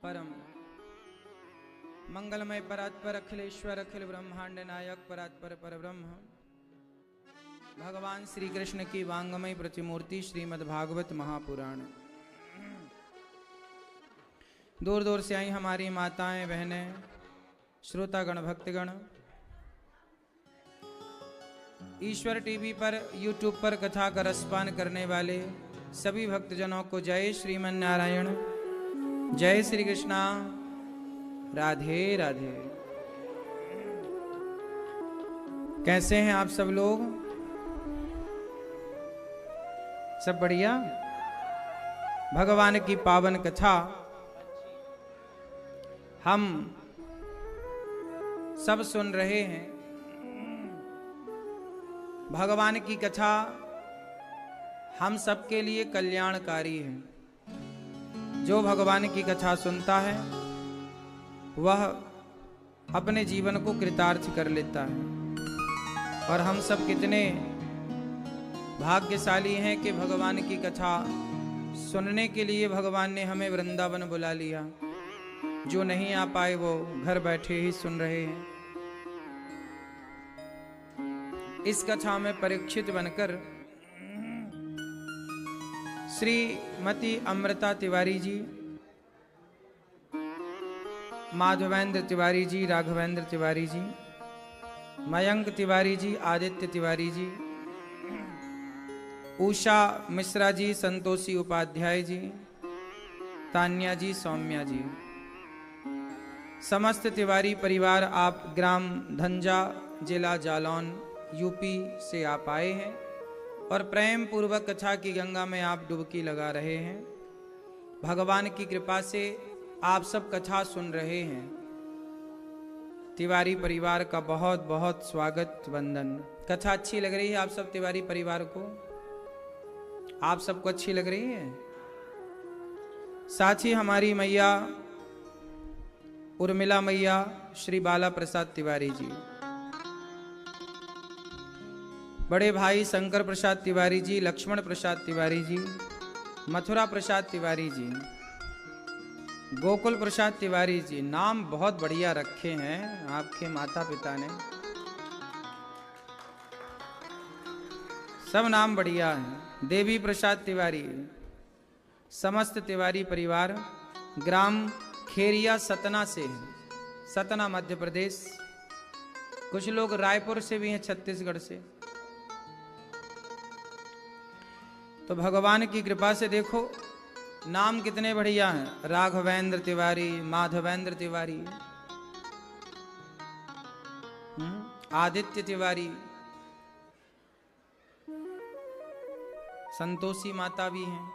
परम मंगलमय परात्पर अखिलेश्वर अखिल ब्रह्मांड नायक परात्पर परब्रह्म भगवान श्री कृष्ण की वांगमय प्रतिमूर्ति श्रीमद् भागवत महापुराण। दूर दूर से आई हमारी माताएं बहनें श्रोतागण भक्तगण ईश्वर टीवी पर यूट्यूब पर कथा का रसपान करने वाले सभी भक्तजनों को जय श्रीमन नारायण, जय श्री कृष्णा, राधे राधे। कैसे हैं आप सब लोग? सब बढ़िया? भगवान की पावन कथा हम सब सुन रहे हैं। भगवान की कथा हम सबके लिए कल्याणकारी है। जो भगवान की कथा सुनता है वह अपने जीवन को कृतार्थ कर लेता है। और हम सब कितने भाग्यशाली हैं कि भगवान की कथा सुनने के लिए भगवान ने हमें वृंदावन बुला लिया। जो नहीं आ पाए वो घर बैठे ही सुन रहे हैं। इस कथा में परीक्षित बनकर श्रीमती अमृता तिवारी जी, माधवेंद्र तिवारी जी, राघवेंद्र तिवारी जी, मयंक तिवारी जी, आदित्य तिवारी जी, उषा मिश्रा जी, संतोषी उपाध्याय जी, तान्या जी, सौम्या जी, समस्त तिवारी परिवार आप ग्राम धंजा, जिला जालौन, यूपी से आप आए हैं और प्रेम पूर्वक कथा की गंगा में आप डुबकी लगा रहे हैं। भगवान की कृपा से आप सब कथा सुन रहे हैं। तिवारी परिवार का बहुत बहुत स्वागत, वंदन। कथा अच्छी लग रही है आप सब तिवारी परिवार को? आप सबको अच्छी लग रही है? साथ ही हमारी मैया उर्मिला मैया, श्री बाला प्रसाद तिवारी जी, बड़े भाई शंकर प्रसाद तिवारी जी, लक्ष्मण प्रसाद तिवारी जी, मथुरा प्रसाद तिवारी जी, गोकुल प्रसाद तिवारी जी। नाम बहुत बढ़िया रखे हैं आपके माता पिता ने, सब नाम बढ़िया हैं। देवी प्रसाद तिवारी, समस्त तिवारी परिवार ग्राम खेरिया सतना से हैं, सतना मध्य प्रदेश। कुछ लोग रायपुर से भी हैं, छत्तीसगढ़ से। तो भगवान की कृपा से देखो नाम कितने बढ़िया हैं। राघवेंद्र तिवारी, माधवेंद्र तिवारी, आदित्य तिवारी, संतोषी माता भी हैं।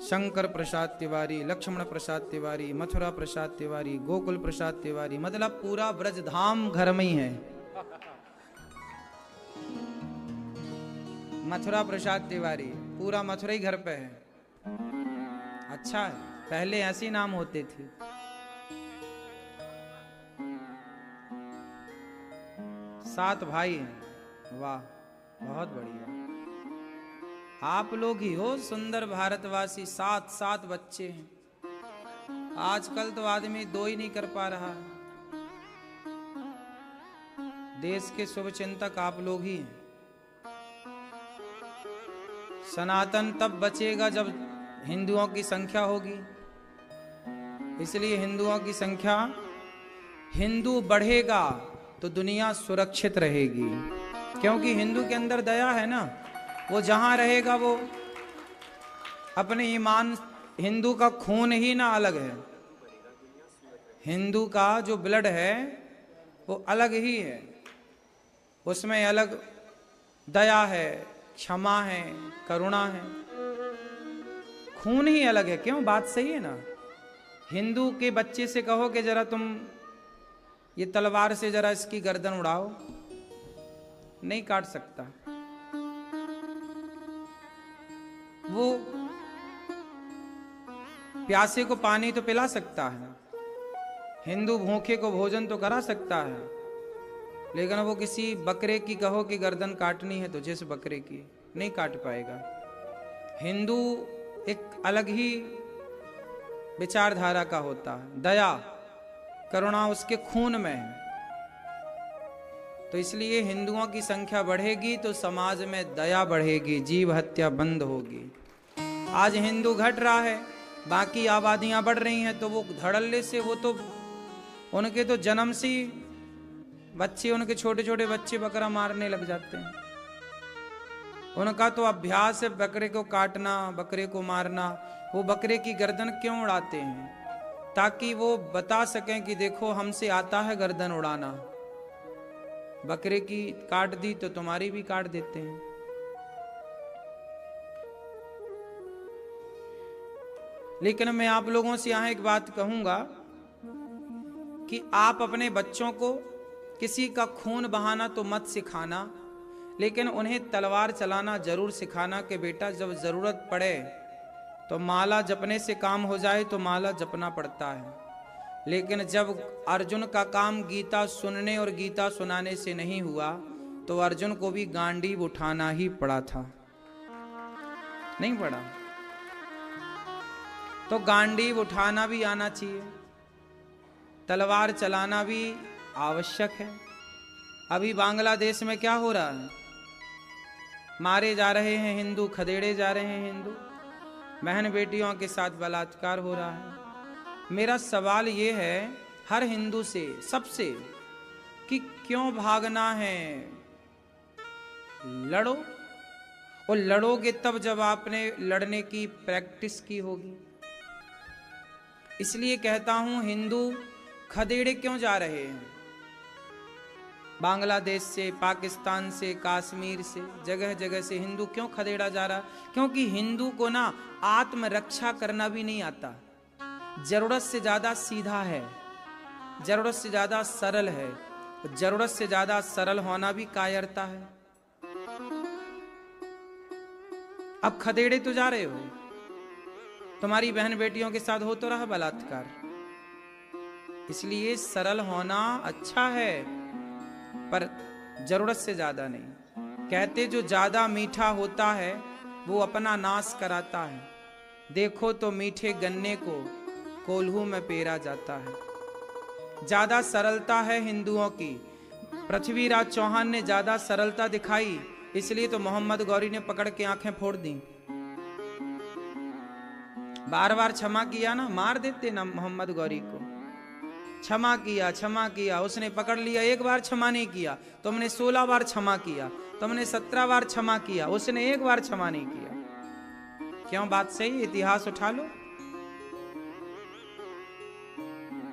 शंकर प्रसाद तिवारी, लक्ष्मण प्रसाद तिवारी, मथुरा प्रसाद तिवारी, गोकुल प्रसाद तिवारी, मतलब पूरा ब्रजधाम घर में ही है। मथुरा प्रसाद तिवारी, पूरा मथुरा ही घर पे है। अच्छा है, पहले ऐसे नाम होते थे। सात भाई हैं, वाह बहुत बढ़िया। आप लोग ही हो सुंदर भारतवासी। सात सात बच्चे हैं। आजकल तो आदमी दो ही नहीं कर पा रहा। देश के शुभ चिंतक आप लोग ही हैं। सनातन तब बचेगा जब हिंदुओं की संख्या होगी। इसलिए हिंदुओं की संख्या, हिंदू बढ़ेगा तो दुनिया सुरक्षित रहेगी। क्योंकि हिंदू के अंदर दया है ना। वो जहां रहेगा वो अपने ईमान, हिंदू का खून ही ना अलग है। हिंदू का जो ब्लड है वो अलग ही है। उसमें अलग दया है, क्षमा है, करुणा है। खून ही अलग है। क्यों? बात सही है ना। हिंदू के बच्चे से कहो कि जरा तुम ये तलवार से जरा इसकी गर्दन उड़ाओ, नहीं काट सकता। वो प्यासे को पानी तो पिला सकता है, हिंदू भूखे को भोजन तो करा सकता है, लेकिन वो किसी बकरे की कहो कि गर्दन काटनी है तो जिस बकरे की, नहीं काट पाएगा। हिंदू एक अलग ही विचारधारा का होता है, दया करुणा उसके खून में है। तो इसलिए हिंदुओं की संख्या बढ़ेगी तो समाज में दया बढ़ेगी, जीव हत्या बंद होगी। आज हिंदू घट रहा है, बाकी आबादियां बढ़ रही हैं, तो वो धड़ल्ले से वो तो उनके तो जन्म से बच्चे, उनके छोटे छोटे बच्चे बकरा मारने लग जाते हैं। उनका तो अभ्यास है बकरे को काटना, बकरे को मारना। वो बकरे की गर्दन क्यों उड़ाते हैं? ताकि वो बता सकें कि देखो हमसे आता है गर्दन उड़ाना। बकरे की काट दी तो तुम्हारी भी काट देते हैं। लेकिन मैं आप लोगों से यहां एक बात कहूंगा कि आप अपने बच्चों को किसी का खून बहाना तो मत सिखाना, लेकिन उन्हें तलवार चलाना जरूर सिखाना कि बेटा जब जरूरत पड़े तो माला जपने से काम हो जाए तो माला जपना पड़ता है। लेकिन जब अर्जुन का काम गीता सुनने और गीता सुनाने से नहीं हुआ तो अर्जुन को भी गांडीव उठाना ही पड़ा था, नहीं पड़ा? तो गांडीव उठाना भी आना चाहिए, तलवार चलाना भी आवश्यक है। अभी बांग्लादेश में क्या हो रहा है? मारे जा रहे हैं हिंदू, खदेड़े जा रहे हैं हिंदू, बहन बेटियों के साथ बलात्कार हो रहा है। मेरा सवाल ये है हर हिंदू से, सबसे, कि क्यों भागना है? लड़ो, और लड़ोगे तब जब आपने लड़ने की प्रैक्टिस की होगी। इसलिए कहता हूं हिंदू खदेड़े क्यों जा रहे हैं? बांग्लादेश से, पाकिस्तान से, कश्मीर से, जगह जगह से हिंदू क्यों खदेड़ा जा रहा? क्योंकि हिंदू को ना आत्मरक्षा करना भी नहीं आता। जरूरत से ज्यादा सीधा है, जरूरत से ज्यादा सरल है। जरूरत से ज्यादा सरल होना भी कायरता है। अब खदेड़े तो जा रहे हो, तुम्हारी बहन बेटियों के साथ हो तो रहा बलात्कार। इसलिए सरल होना अच्छा है, पर जरूरत से ज्यादा नहीं। कहते जो ज्यादा मीठा होता है वो अपना नाश कराता है। देखो तो मीठे गन्ने को कोल्हू में पेरा जाता है। ज्यादा सरलता है हिंदुओं की। पृथ्वीराज चौहान ने ज्यादा सरलता दिखाई, इसलिए तो मोहम्मद गौरी ने पकड़ के आंखें फोड़ दी। बार बार क्षमा किया ना, मार देते ना मोहम्मद गौरी को। क्षमा किया, क्षमा किया, उसने पकड़ लिया। एक बार क्षमा नहीं किया, तुमने 16 बार क्षमा किया, तुमने 17 बार क्षमा किया, उसने एक बार क्षमा नहीं किया। क्यों? बात सही, इतिहास उठा लो।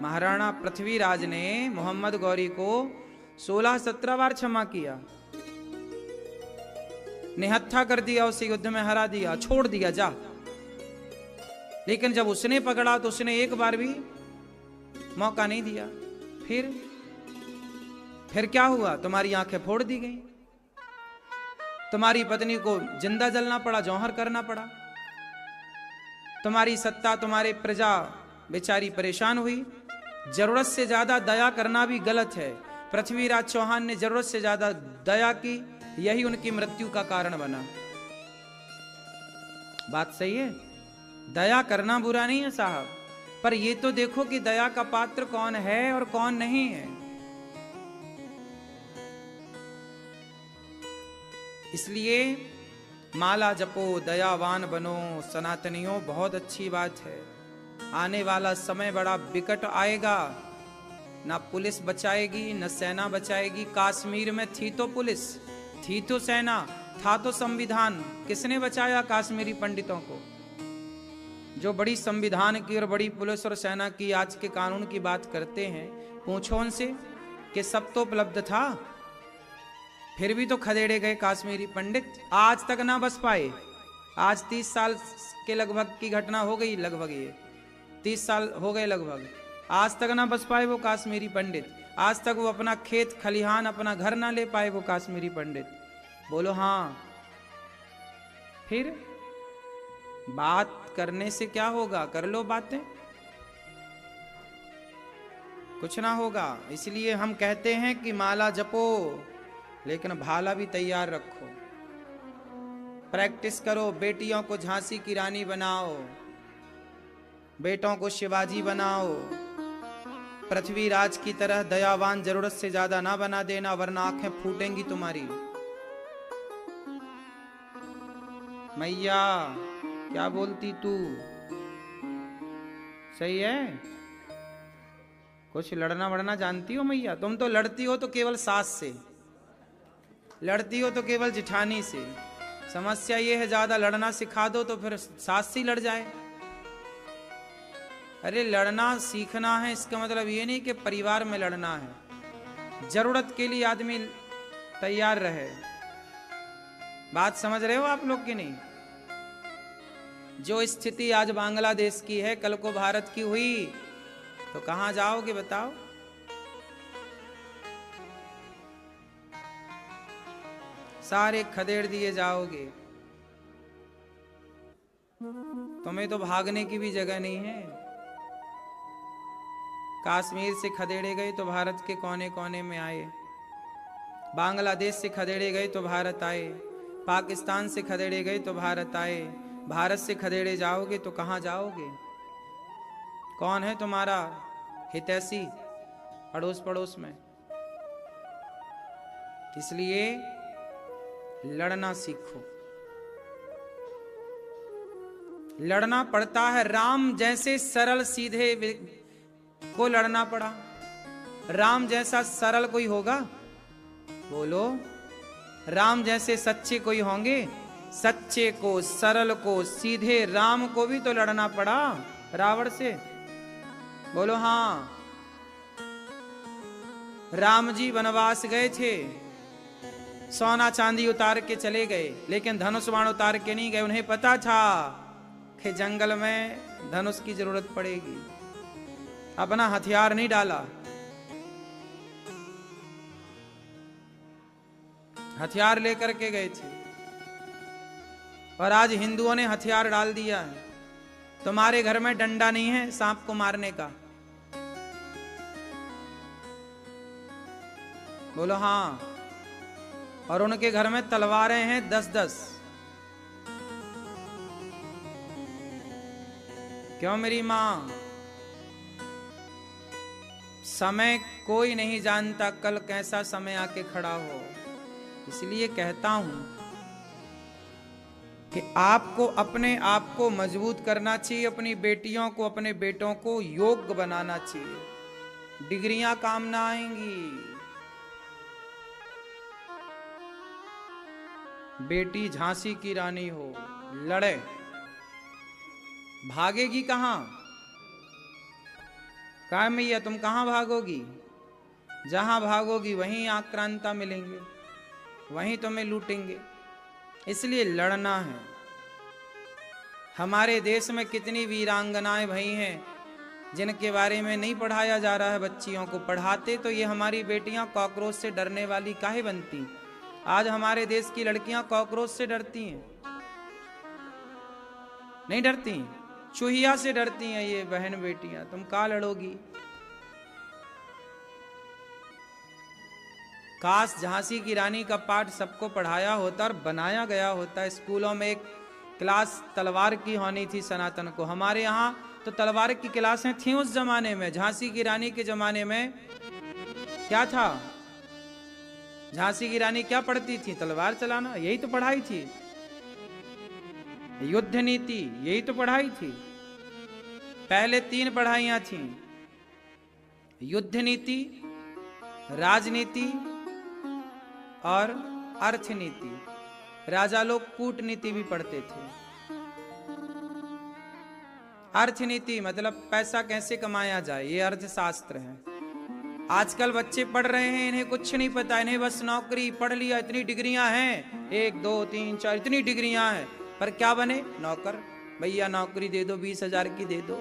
महाराणा पृथ्वीराज ने मोहम्मद गौरी को 16-17 बार क्षमा किया, निहत्था कर दिया, उसे युद्ध में हरा दिया, छोड़ दिया जा। लेकिन जब उसने पकड़ा तो उसने एक बार भी मौका नहीं दिया। फिर क्या हुआ? तुम्हारी आंखें फोड़ दी गई, तुम्हारी पत्नी को जिंदा जलना पड़ा, जौहर करना पड़ा। तुम्हारी सत्ता, तुम्हारे प्रजा बेचारी परेशान हुई। जरूरत से ज्यादा दया करना भी गलत है। पृथ्वीराज चौहान ने जरूरत से ज्यादा दया की, यही उनकी मृत्यु का कारण बना। बात सही है, दया करना बुरा नहीं है साहब, पर ये तो देखो कि दया का पात्र कौन है और कौन नहीं है। इसलिए माला जपो, दयावान बनो सनातनियों, बहुत अच्छी बात है। आने वाला समय बड़ा विकट आएगा, ना पुलिस बचाएगी न सेना बचाएगी। कश्मीर में थी तो पुलिस, थी तो सेना, था तो संविधान, किसने बचाया कश्मीरी पंडितों को? जो बड़ी संविधान की और बड़ी पुलिस और सेना की आज के कानून की बात करते हैं, पूछो उनसे कि सब तो उपलब्ध था, फिर भी तो खदेड़े गए कश्मीरी पंडित, आज तक ना बच पाए। आज 30 साल के लगभग की घटना हो गई, लगभग ये 30 साल हो गए लगभग, आज तक ना बच पाए वो कश्मीरी पंडित। आज तक वो अपना खेत खलिहान, अपना घर ना ले पाए वो कश्मीरी पंडित। बोलो हाँ। फिर बात करने से क्या होगा? कर लो बातें, कुछ ना होगा। इसलिए हम कहते हैं कि माला जपो, लेकिन भाला भी तैयार रखो। प्रैक्टिस करो, बेटियों को झांसी की रानी बनाओ, बेटों को शिवाजी बनाओ, पृथ्वीराज की तरह दयावान जरूरत से ज्यादा ना बना देना, वरना आंखें फूटेंगी तुम्हारी। मैया क्या बोलती तू? सही है? कुछ लड़ना वड़ना जानती हो मैया? तुम तो लड़ती हो तो केवल सास से, लड़ती हो तो केवल जिठानी से। समस्या ये है ज्यादा लड़ना सिखा दो तो फिर सास से लड़ जाए। अरे लड़ना सीखना है, इसका मतलब ये नहीं कि परिवार में लड़ना है। जरूरत के लिए आदमी तैयार रहे। बात समझ रहे हो आप लोग कि नहीं? जो स्थिति आज बांग्लादेश की है, कल को भारत की हुई तो कहां जाओगे बताओ? सारे खदेड़ दिए जाओगे। तुम्हें तो भागने की भी जगह नहीं है। कश्मीर से खदेड़े गए तो भारत के कोने कोने में आए, बांग्लादेश से खदेड़े गए तो भारत आए, पाकिस्तान से खदेड़े गए तो भारत आए। भारत से खदेड़े जाओगे तो कहां जाओगे? कौन है तुम्हारा हितैषी अड़ोस पड़ोस में? इसलिए लड़ना सीखो। लड़ना पड़ता है। राम जैसे सरल सीधे को लड़ना पड़ा। राम जैसा सरल कोई होगा? बोलो। राम जैसे सच्चे कोई होंगे? सच्चे को, सरल को, सीधे राम को भी तो लड़ना पड़ा रावण से। बोलो हां। राम जी वनवास गए थे, सोना चांदी उतार के चले गए, लेकिन धनुष बाण उतार के नहीं गए। उन्हें पता था कि जंगल में धनुष की जरूरत पड़ेगी। अपना हथियार नहीं डाला। हथियार लेकर के गए थे। और आज हिंदुओं ने हथियार डाल दिया है। तुम्हारे घर में डंडा नहीं है सांप को मारने का? बोलो हां। और उनके घर में तलवारें हैं 10-10। क्यों मेरी मां? समय कोई नहीं जानता कल कैसा समय आके खड़ा हो। इसलिए कहता हूं कि आपको अपने आप को मजबूत करना चाहिए, अपनी बेटियों को, अपने बेटों को योग्य बनाना चाहिए। डिग्रियां काम ना आएंगी। बेटी झांसी की रानी हो, लड़े, भागेगी कहां? कहा मैया तुम कहां भागोगी? जहां भागोगी वहीं आक्रांता मिलेंगे, वहीं तुम्हें लूटेंगे। इसलिए लड़ना है। हमारे देश में कितनी वीरांगनाएं भई हैं जिनके बारे में नहीं पढ़ाया जा रहा है बच्चियों को। पढ़ाते तो ये हमारी बेटियां कॉकरोच से डरने वाली काहे बनती। आज हमारे देश की लड़कियां कॉकरोच से डरती हैं? नहीं डरती, चूहिया से डरती हैं ये बहन बेटियां। तुम का लड़ोगी? काश झांसी की रानी का पाठ सबको पढ़ाया होता और बनाया गया होता। स्कूलों में एक क्लास तलवार की होनी थी सनातन को। हमारे यहाँ तो तलवार की क्लासें थी उस जमाने में। झांसी की रानी के जमाने में क्या था? झांसी की रानी क्या पढ़ती थी? तलवार चलाना, यही तो पढ़ाई थी। युद्ध नीति, यही तो पढ़ाई थी। पहले 3 पढ़ाइयां थी, युद्ध नीति, राजनीति और अर्थनीति। राजा लोग कूटनीति भी पढ़ते थे। अर्थनीति मतलब पैसा कैसे कमाया जाए, ये अर्थशास्त्र है। आजकल बच्चे पढ़ रहे हैं, इन्हें कुछ नहीं पता। इन्हें बस नौकरी, पढ़ लिया, इतनी डिग्रियां हैं, 1 2 3 4 इतनी डिग्रियां हैं, पर क्या बने? नौकर। भैया नौकरी दे दो, 20,000 की दे दो।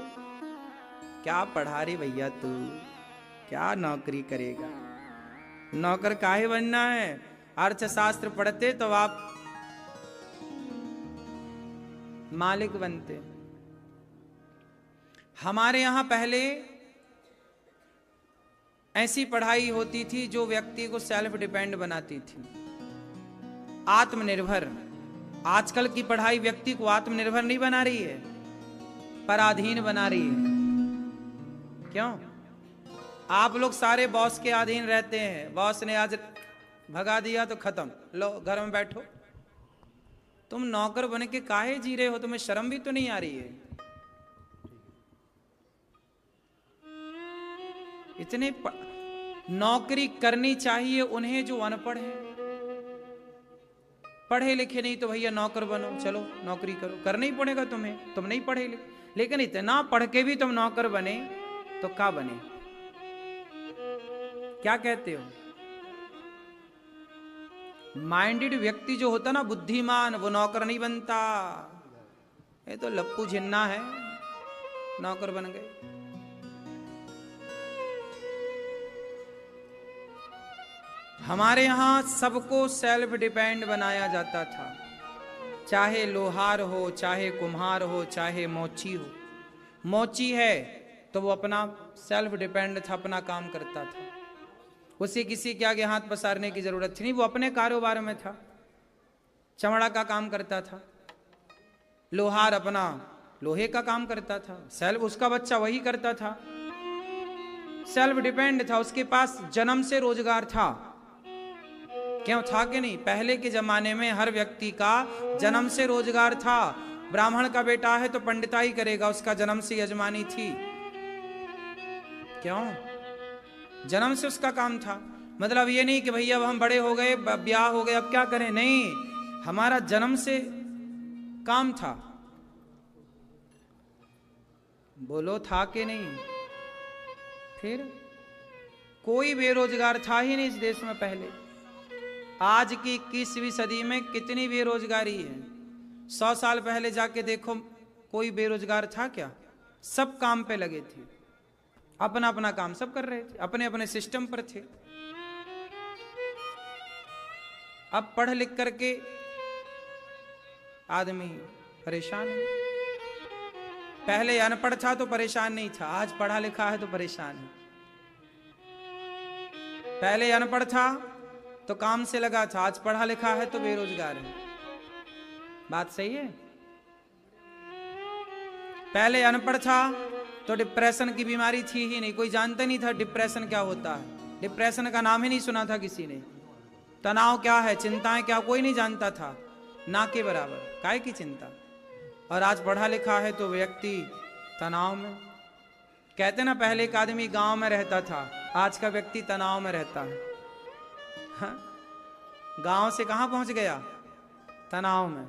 क्या पढ़ा रही भैया तू? क्या नौकरी करेगा? नौकर काहे बनना है? अर्थशास्त्र पढ़ते तो आप मालिक बनते। हमारे यहां पहले ऐसी पढ़ाई होती थी जो व्यक्ति को सेल्फ डिपेंड बनाती थी, आत्मनिर्भर। आजकल की पढ़ाई व्यक्ति को आत्मनिर्भर नहीं बना रही है, पराधीन बना रही है। क्यों? आप लोग सारे बॉस के अधीन रहते हैं। बॉस ने आज भगा दिया तो खत्म, लो घर में बैठो। तुम नौकर बन के काहे जी रहे हो? तुम्हें शर्म भी तो नहीं आ रही है? इतने नौकरी करनी चाहिए उन्हें जो अनपढ़ है। पढ़े लिखे नहीं तो भैया नौकर बनो, चलो नौकरी करो, करना ही पड़ेगा तुम्हें, तुम नहीं पढ़े लिखे। लेकिन इतना पढ़ के भी तुम नौकर बने तो क्या बने? क्या कहते हो? माइंडेड व्यक्ति जो होता ना, बुद्धिमान, वो नौकर नहीं बनता। ये तो लप्पू झिन्ना है, नौकर बन गए। हमारे यहां सबको सेल्फ डिपेंड बनाया जाता था, चाहे लोहार हो, चाहे कुम्हार हो, चाहे मोची हो। मोची है तो वो अपना सेल्फ डिपेंड था, अपना काम करता था, उसे किसी के आगे हाथ पसारने की जरूरत थी नहीं, वो अपने कारोबार में था, चमड़ा का काम करता था। लोहार अपना लोहे का काम करता था, सेल्फ, उसका बच्चा वही करता था, सेल्फ डिपेंड था, उसके पास जन्म से रोजगार था। क्यों था कि नहीं? पहले के जमाने में हर व्यक्ति का जन्म से रोजगार था। ब्राह्मण का बेटा है तो पंडिताई करेगा, उसका जन्म से यजमानी थी। क्यों? जन्म से उसका काम था। मतलब ये नहीं कि भैया अब हम बड़े हो गए, ब्याह हो गए, अब क्या करें, नहीं, हमारा जन्म से काम था। बोलो था कि नहीं? फिर कोई बेरोजगार था ही नहीं इस देश में पहले। आज की 21वीं सदी में कितनी बेरोजगारी है। 100 साल पहले जाके देखो, कोई बेरोजगार था क्या? सब काम पे लगे थे, अपना अपना काम सब कर रहे थे, अपने अपने सिस्टम पर थे। अब पढ़ लिख करके आदमी परेशान है। पहले अनपढ़ था तो परेशान नहीं था, आज पढ़ा लिखा है तो परेशान है। पहले अनपढ़ था तो काम से लगा था, आज पढ़ा लिखा है तो बेरोजगार है। बात सही है? पहले अनपढ़ था तो डिप्रेशन की बीमारी थी ही नहीं, कोई जानता नहीं था डिप्रेशन क्या होता है, डिप्रेशन का नाम ही नहीं सुना था किसी ने। तनाव क्या है, चिंताएं क्या, कोई नहीं जानता था, ना के बराबर, काहे की चिंता। और आज पढ़ा लिखा है तो व्यक्ति तनाव में। कहते ना, पहले एक आदमी गांव में रहता था, आज का व्यक्ति तनाव में रहता है। हाँ? गांव से कहां पहुंच गया? तनाव में।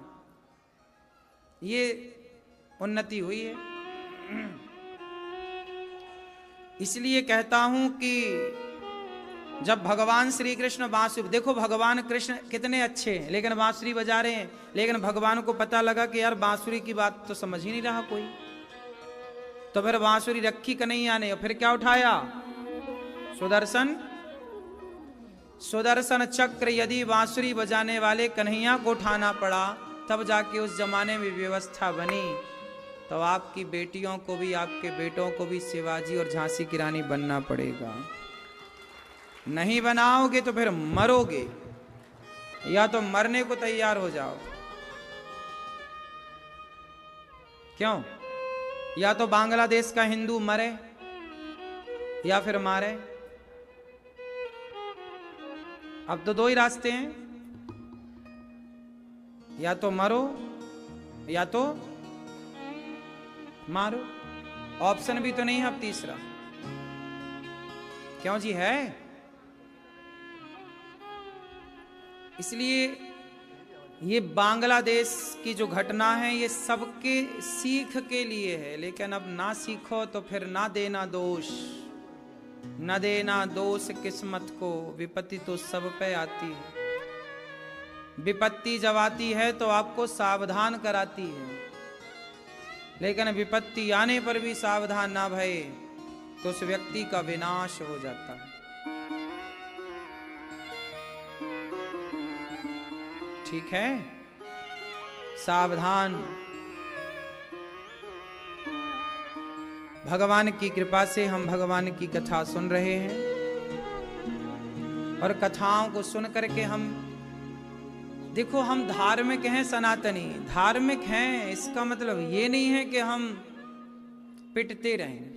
ये उन्नति हुई है। इसलिए कहता हूं कि जब भगवान श्री कृष्ण बांसुरी, देखो भगवान कृष्ण कितने अच्छे हैं, लेकिन बांसुरी बजा रहे हैं, लेकिन भगवान को पता लगा कि यार बांसुरी की बात तो समझ ही नहीं रहा कोई, तो फिर बांसुरी रखी कन्हैया ने, फिर क्या उठाया? सुदर्शन, सुदर्शन चक्र। यदि बांसुरी बजाने वाले कन्हैया को उठाना पड़ा, तब जाके उस जमाने में व्यवस्था बनी। तो आपकी बेटियों को भी, आपके बेटों को भी शिवाजी और झांसी की रानी बनना पड़ेगा। नहीं बनाओगे तो फिर मरोगे, या तो मरने को तैयार हो जाओ। क्यों? या तो बांग्लादेश का हिंदू मरे या फिर मारे। अब तो दो ही रास्ते हैं, या तो मरो या तो मारो। ऑप्शन भी तो नहीं है अब तीसरा। क्यों जी? है। इसलिए ये बांग्लादेश की जो घटना है ये सबके सीख के लिए है, लेकिन अब ना सीखो तो फिर ना देना दोष, न देना दोष किस्मत को, विपत्ति तो सब पे आती है। विपत्ति जब आती है तो आपको सावधान कराती है, लेकिन विपत्ति आने पर भी सावधान ना भये तो उस व्यक्ति का विनाश हो जाता है। ठीक है? सावधान। भगवान की कृपा से हम भगवान की कथा सुन रहे हैं, और कथाओं को सुन करके हम देखो, हम धार्मिक हैं, सनातनी धार्मिक हैं, इसका मतलब ये नहीं है कि हम पिटते रहें।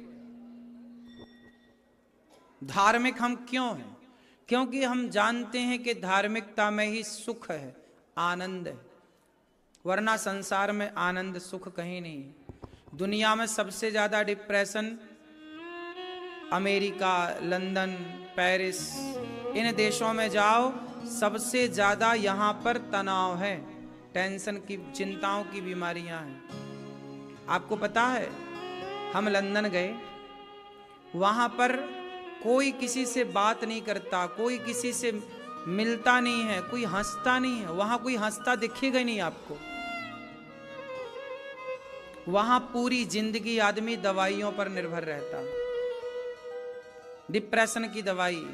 धार्मिक हम क्यों हैं? क्योंकि हम जानते हैं कि धार्मिकता में ही सुख है, आनंद है, वरना संसार में आनंद सुख कहीं नहीं है। दुनिया में सबसे ज्यादा डिप्रेशन अमेरिका, लंदन, पेरिस, इन देशों में जाओ, सबसे ज्यादा यहां पर तनाव है, टेंशन की, चिंताओं की बीमारियां हैं। आपको पता है, हम लंदन गए, वहां पर कोई किसी से बात नहीं करता, कोई किसी से मिलता नहीं है, कोई हंसता नहीं है, वहां कोई हंसता दिखेगा नहीं आपको। वहां पूरी जिंदगी आदमी दवाइयों पर निर्भर रहता, डिप्रेशन की दवाई।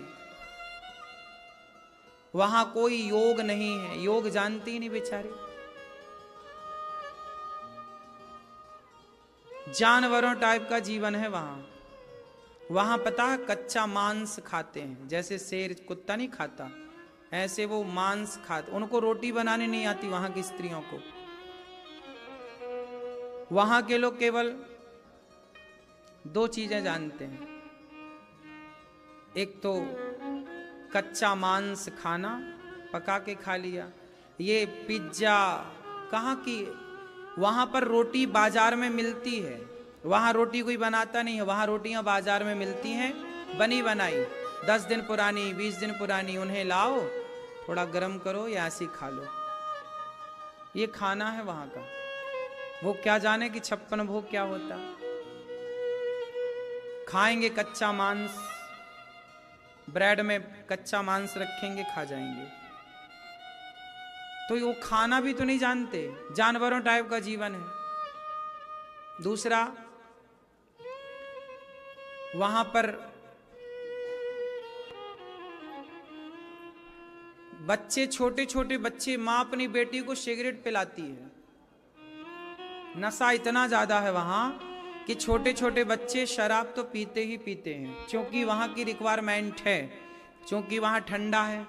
वहां कोई योग नहीं है, योग जानती ही नहीं बेचारे। जानवरों टाइप का जीवन है वहां। वहां पता है, कच्चा मांस खाते हैं, जैसे शेर कुत्ता नहीं खाता, ऐसे वो मांस खाते। उनको रोटी बनानी नहीं आती वहां की स्त्रियों को। वहां के लोग केवल 2 चीजें जानते हैं, एक तो कच्चा मांस खाना, पका के खा लिया। ये पिज्जा कहाँ की, वहां पर रोटी बाजार में मिलती है, वहां रोटी कोई बनाता नहीं है, वहां रोटियां बाजार में मिलती हैं, बनी बनाई, 10 दिन पुरानी, 20 दिन पुरानी। उन्हें लाओ, थोड़ा गर्म करो या ऐसी खा लो। ये खाना है वहां का। वो क्या जाने कि 56 भोग क्या होता। खाएंगे कच्चा मांस, ब्रेड में कच्चा मांस रखेंगे, खा जाएंगे। तो वो खाना भी तो नहीं जानते, जानवरों टाइप का जीवन है। दूसरा, वहां पर बच्चे, छोटे छोटे बच्चे, मां अपनी बेटी को सिगरेट पिलाती है। नशा इतना ज्यादा है वहां कि छोटे छोटे बच्चे शराब तो पीते ही पीते हैं, क्योंकि वहां की रिक्वायरमेंट है, क्योंकि वहां ठंडा है,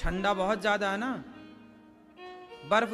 ठंडा बहुत ज्यादा है ना, बर्फ